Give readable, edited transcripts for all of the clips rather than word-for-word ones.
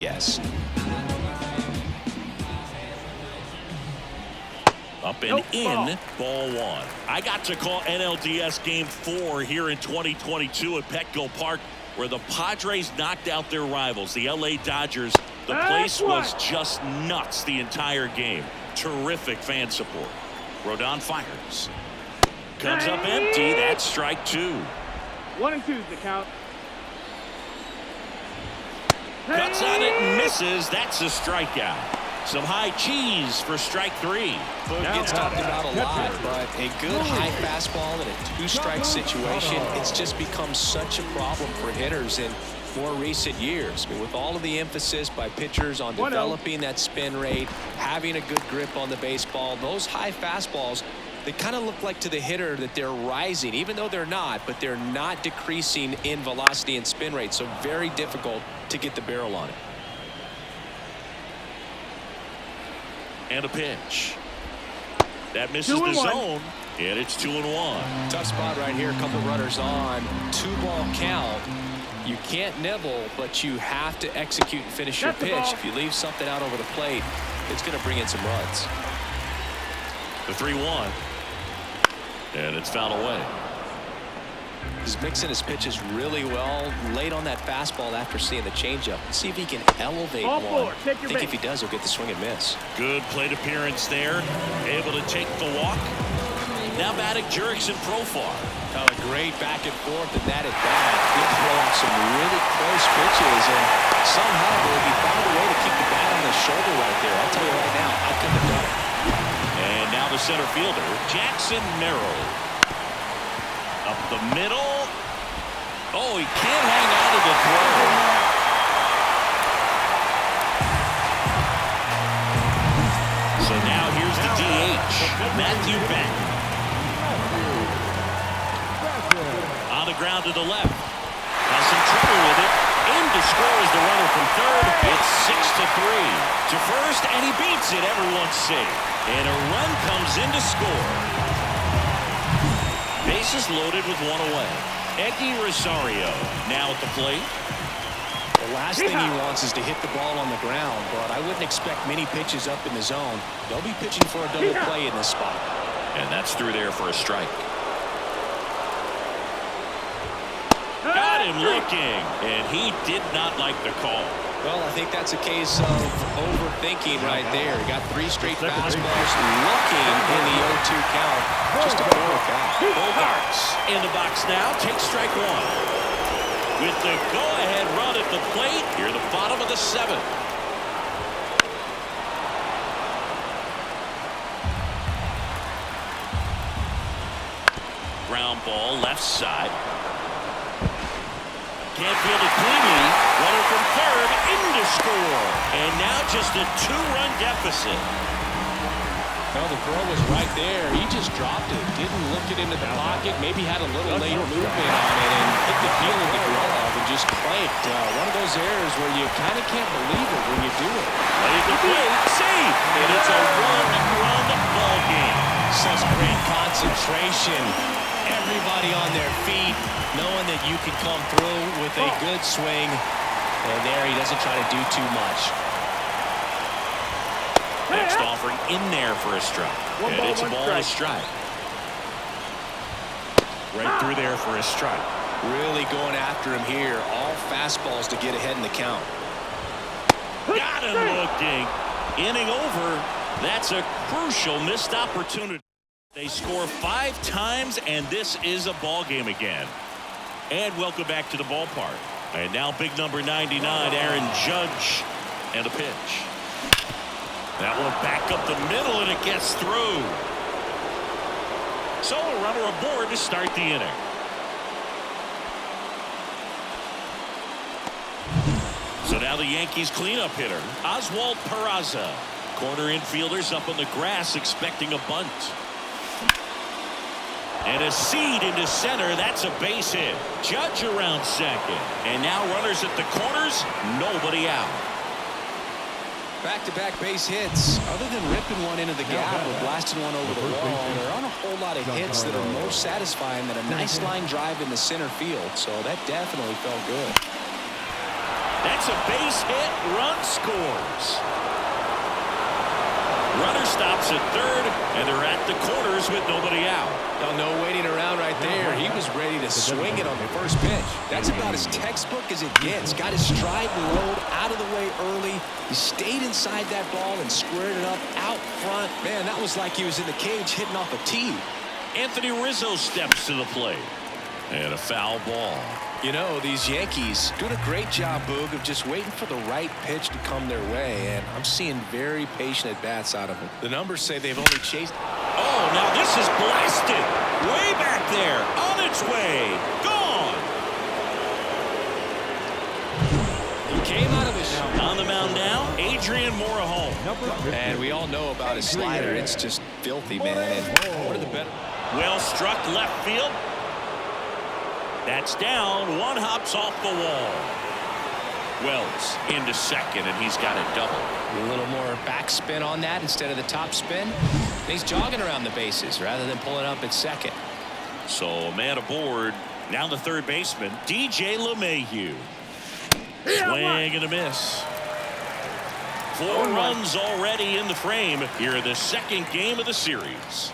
Yes. Up and in, ball one. I got to call NLDS Game 4 here in 2022 at Petco Park, where the Padres knocked out their rivals, the LA Dodgers. The place was just nuts the entire game. Terrific fan support. Rodon fires. Comes up empty. That's strike two. 1-2's the count. Cuts on it and misses. That's a strikeout. Some high cheese for strike three. It gets talked about a lot, but a good high fastball in a two-strike situation, it's just become such a problem for hitters in more recent years. I mean, with all of the emphasis by pitchers on developing that spin rate, having a good grip on the baseball, those high fastballs, they kind of look like to the hitter that they're rising, even though they're not, but they're not decreasing in velocity and spin rate, so very difficult to get the barrel on it. And a pitch. That misses the zone, and it's 2-1. Tough spot right here. A couple runners on. 2-ball count. You can't nibble, but you have to execute and finish your pitch. If you leave something out over the plate, it's going to bring in some runs. The 3-1. And it's fouled away. He's mixing his pitches really well. Late on that fastball after seeing the changeup. Let's see if he can elevate one. I think if he does, he'll get the swing and miss. Good plate appearance there. Able to take the walk. Now batting Jurickson Profar. A great back and forth, and that at bat. He threw out some really close pitches, and somehow he found a way to keep the bat on his shoulder right there. I'll tell you right now, I couldn't have done it. And now the center fielder, Jackson Merrill. Up the middle. Oh, he can't hang out of the throw. So now here's the DH, Matthew Beck. On the ground to the left. Has some trouble with it. In to score is the runner from third. It's 6-3 to first, and he beats it. Everyone's safe. And a run comes in to score. Bases loaded with one away. Eddie Rosario now at the plate. The last thing he wants is to hit the ball on the ground, but I wouldn't expect many pitches up in the zone. They'll be pitching for a double play in this spot. And that's through there for a strike. Got him looking, and he did not like the call. Well, I think that's a case of overthinking right there. He got 3 straight fastballs looking in the 0-2 count. Just a poor back. Bogarts in the box now. Take strike one. With the go-ahead run at the plate, here the bottom of the 7th. Ground ball left side. Can't field it cleanly. Runner from third in to score. And now just a 2-run deficit. Well, the throw was right there. He just dropped it. Didn't look it into the pocket. Maybe had a little late movement on it and hit the heel of the glove and just clanked. One of those errors where you kind of can't believe it when you do it. Laid the plate. Safe. And it's a 1-run ball game. Such great concentration. Everybody on their feet, knowing that you can come through with a good swing. And there he doesn't try to do too much. Next offering in there for a strike. And it's a ball and a strike. Right through there for a strike. Really going after him here. All fastballs to get ahead in the count. Got him looking. Inning over. That's a crucial missed opportunity. They score 5 times, and this is a ball game again. And welcome back to the ballpark. And now big number 99, Aaron Judge, and a pitch. That one back up the middle, and it gets through. So a runner aboard to start the inning. So now the Yankees cleanup hitter, Oswald Peraza. Corner infielders up on the grass expecting a bunt. And a seed into center. That's a base hit. Judge around second. And now runners at the corners. Nobody out. Back-to-back base hits. Other than ripping one into the gap or blasting one over the wall, there aren't a whole lot of hits that are more satisfying than a nice line drive in the center field. So that definitely felt good. That's a base hit. Run scores. Runner stops at third, and they're at the corners with nobody out. Oh, no waiting around right there. He was ready to swing it on the first pitch. That's about as textbook as it gets. Got his stride and load out of the way early. He stayed inside that ball and squared it up out front. Man, that was like he was in the cage hitting off a tee. Anthony Rizzo steps to the plate. And a foul ball. You know, these Yankees doing a great job, Boog, of just waiting for the right pitch to come their way, and I'm seeing very patient at-bats out of them. The numbers say they've only chased... Oh, now this is blasted. Way back there. On its way. Gone. He came out of his... On the mound now, Adrian Morejon. And we all know about his slider. It's just filthy, man. And one of the better... Well struck left field. That's down. One hops off the wall. Wells into second, and he's got a double. A little more backspin on that instead of the top spin. He's jogging around the bases rather than pulling up at second. So a man aboard. Now the third baseman, DJ LeMahieu. Swing and a miss. 4 runs already in the frame here in the second game of the series.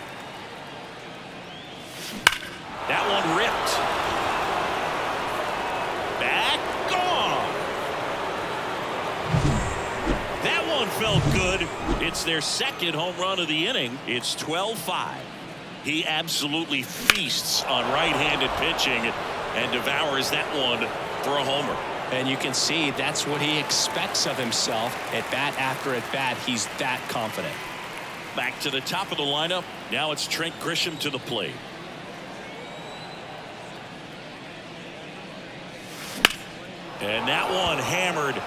That one ripped. Back, gone. That one felt good. It's their second home run of the inning. It's 12-5. He absolutely feasts on right-handed pitching and devours that one for a homer. And you can see that's what he expects of himself at bat after at bat. He's that confident. Back to the top of the lineup. Now it's Trent Grisham to the plate. And that one hammered.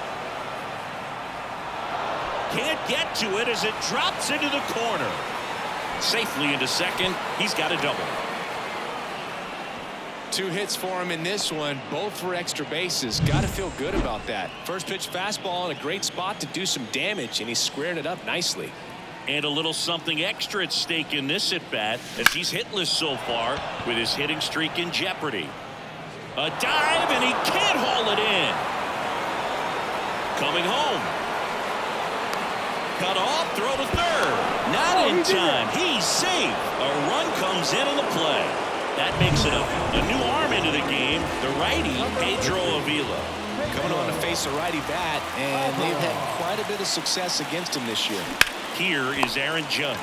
Can't get to it as it drops into the corner. Safely into second. He's got a double. 2 hits for him in this one, both for extra bases. Got to feel good about that. First pitch fastball in a great spot to do some damage, and he squared it up nicely. And a little something extra at stake in this at bat as he's hitless so far with his hitting streak in jeopardy. A dive, and he can't haul it in. Coming home. Cut off, throw to third. Not in time. He's safe. A run comes in on the play. That makes it a new arm into the game. The righty, Pedro Avila. Coming on to face a righty bat, and they've had quite a bit of success against him this year. Here is Aaron Judge.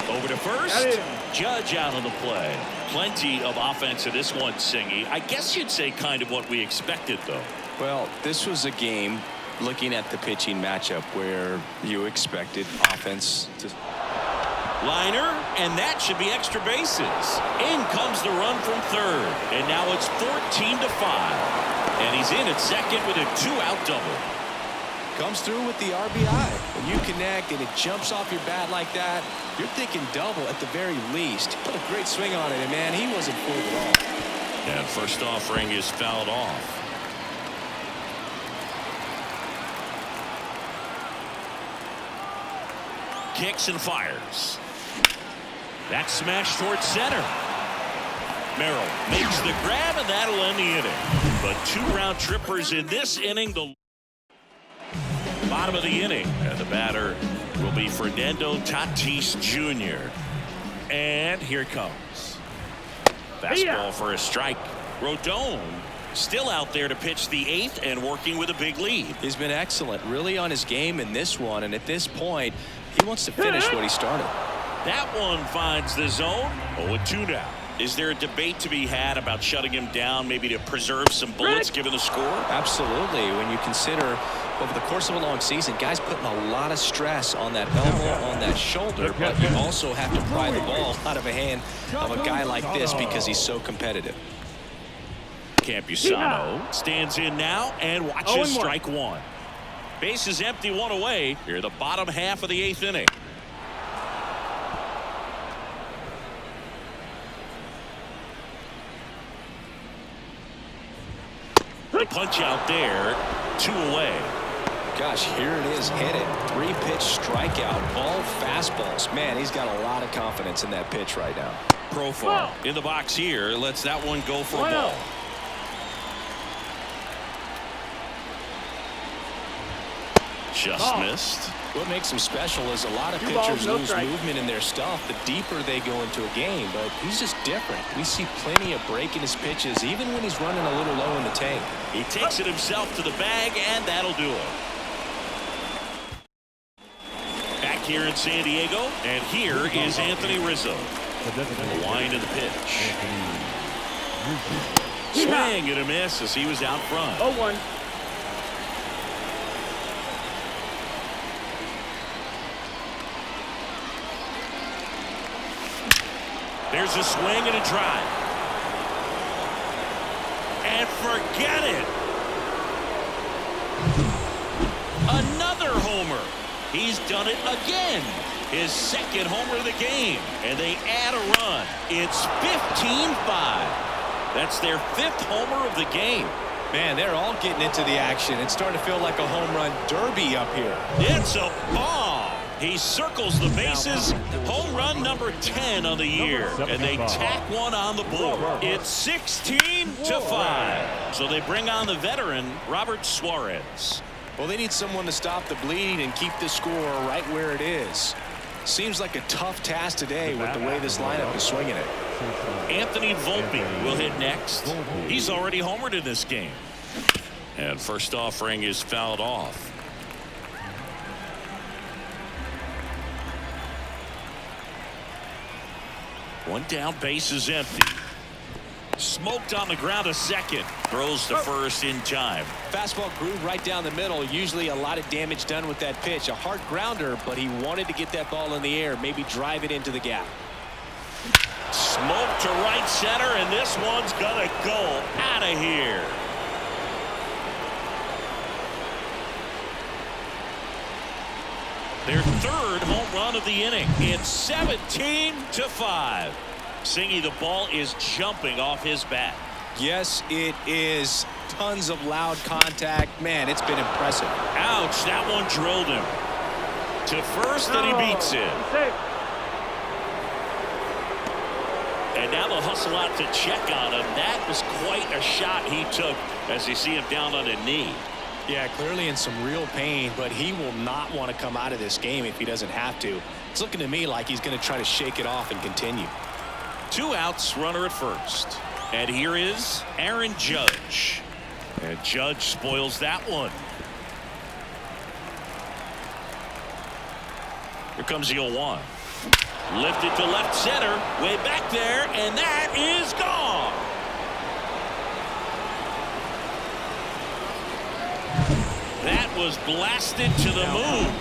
Over to first. Judge out on the play. Plenty of offense in this one, Singy. I guess you'd say kind of what we expected, though. Well, this was a game, looking at the pitching matchup, where you expected offense to... Liner, and that should be extra bases. In comes the run from third, and now it's 14-5. And he's in at second with a 2-out double. Comes through with the RBI. When you connect and it jumps off your bat like that, you're thinking double at the very least. Put a great swing on it, and man, he wasn't fooled at all. And first offering is fouled off. Kicks and fires. That's smashed towards center. Merrill makes the grab, and that'll end the inning. But 2 round trippers in this inning. The bottom of the inning, and the batter will be Fernando Tatis Jr. And here it comes. Fastball for a strike. Rodon still out there to pitch the 8th and working with a big lead. He's been excellent, really on his game in this one, and at this point, he wants to finish what he started. That one finds the zone. 0-2 now. Is there a debate to be had about shutting him down, maybe to preserve some bullets given the score? Absolutely. When you consider over the course of a long season, guys putting a lot of stress on that elbow, on that shoulder, but you also have to pry the ball out of a hand of a guy like this because he's so competitive. Campusano stands in now and watches strike one. Base is empty, 1 away. Here the bottom half of the 8th inning. The punch out there, 2 away. Gosh, here it is, hit it. 3-pitch strikeout, all fastballs. Man, he's got a lot of confidence in that pitch right now. Profile in the box here, lets that one go for a ball. Just missed. What makes him special is a lot of pitchers lose movement in their stuff the deeper they go into a game, but he's just different. We see plenty of breaking his pitches even when he's running a little low in the tank. He takes it himself to the bag, and that'll do it. Back here in San Diego, and here is Anthony Rizzo. The wind of the pitch. Swing and a miss as he was out front. 0-1. There's a swing and a drive. And forget it. Another homer. He's done it again. His second homer of the game. And they add a run. It's 15-5. That's their 5th homer of the game. Man, they're all getting into the action. It's starting to feel like a home run derby up here. It's a bomb. He circles the bases. Home run number 10 on the year. And they tack one on the board. It's 16-5. So they bring on the veteran, Robert Suarez. Well, they need someone to stop the bleed and keep the score right where it is. Seems like a tough task today with the way this lineup is swinging it. Anthony Volpe will hit next. He's already homered in this game. And first offering is fouled off. One down, base is empty. Smoked on the ground a second. Throws to first in time. Fastball groove right down the middle. Usually a lot of damage done with that pitch. A hard grounder, but he wanted to get that ball in the air. Maybe drive it into the gap. Smoke to right center, and this one's gonna go out of here. Their 3rd home run of the inning. It's 17-5. Singy, the ball is jumping off his bat. Yes, it is. Tons of loud contact. Man, it's been impressive. Ouch, that one drilled him. To first, and he beats it. And now they'll hustle out to check on him. That was quite a shot he took as you see him down on a knee. Yeah, clearly in some real pain, but he will not want to come out of this game if he doesn't have to. It's looking to me like he's going to try to shake it off and continue. 2 outs, runner at first. And here is Aaron Judge. And Judge spoils that one. Here comes the 0-1. Lifted to left center. Way back there. And that is gone. That was blasted to the moon.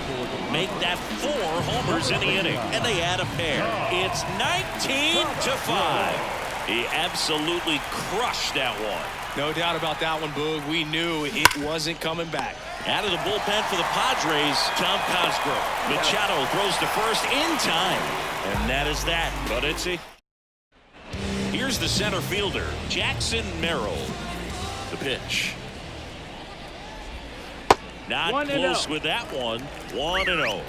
Make that 4 homers in the inning. And they add a pair. It's 19-5. He absolutely crushed that one. No doubt about that one, Boog. We knew it wasn't coming back. Out of the bullpen for the Padres, Tom Cosgrove. Machado throws to first in time. And that is that. But it's a... Here's the center fielder, Jackson Merrill. The pitch. Not close with that one. 1-0.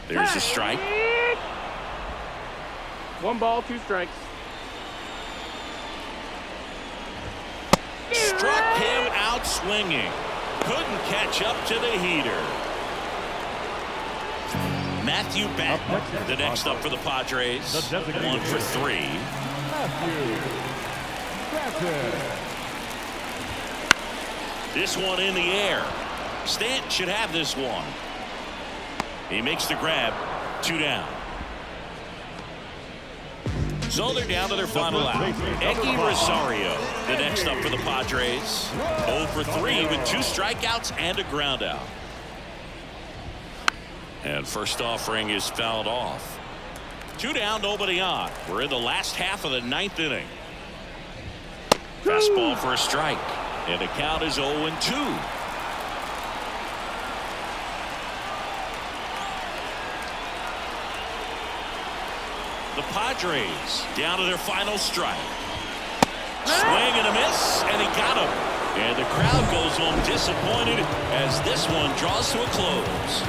There's a strike. 1 ball, 2 strikes. Struck him out swinging. Couldn't catch up to the heater. Matthew Batten, the next up for the Padres. 1 for 3. This one in the air. Stanton should have this one. He makes the grab. 2 down. So they're down to their final out. Eggy Rosario, the next up for the Padres. 0 for 3 with 2 strikeouts and a ground out. And first offering is fouled off. 2 down, nobody on. We're in the last half of the 9th inning. Fastball for a strike. And the count is 0-2. The Padres down to their final strike. Swing and a miss, and he got him. And the crowd goes home disappointed as this one draws to a close.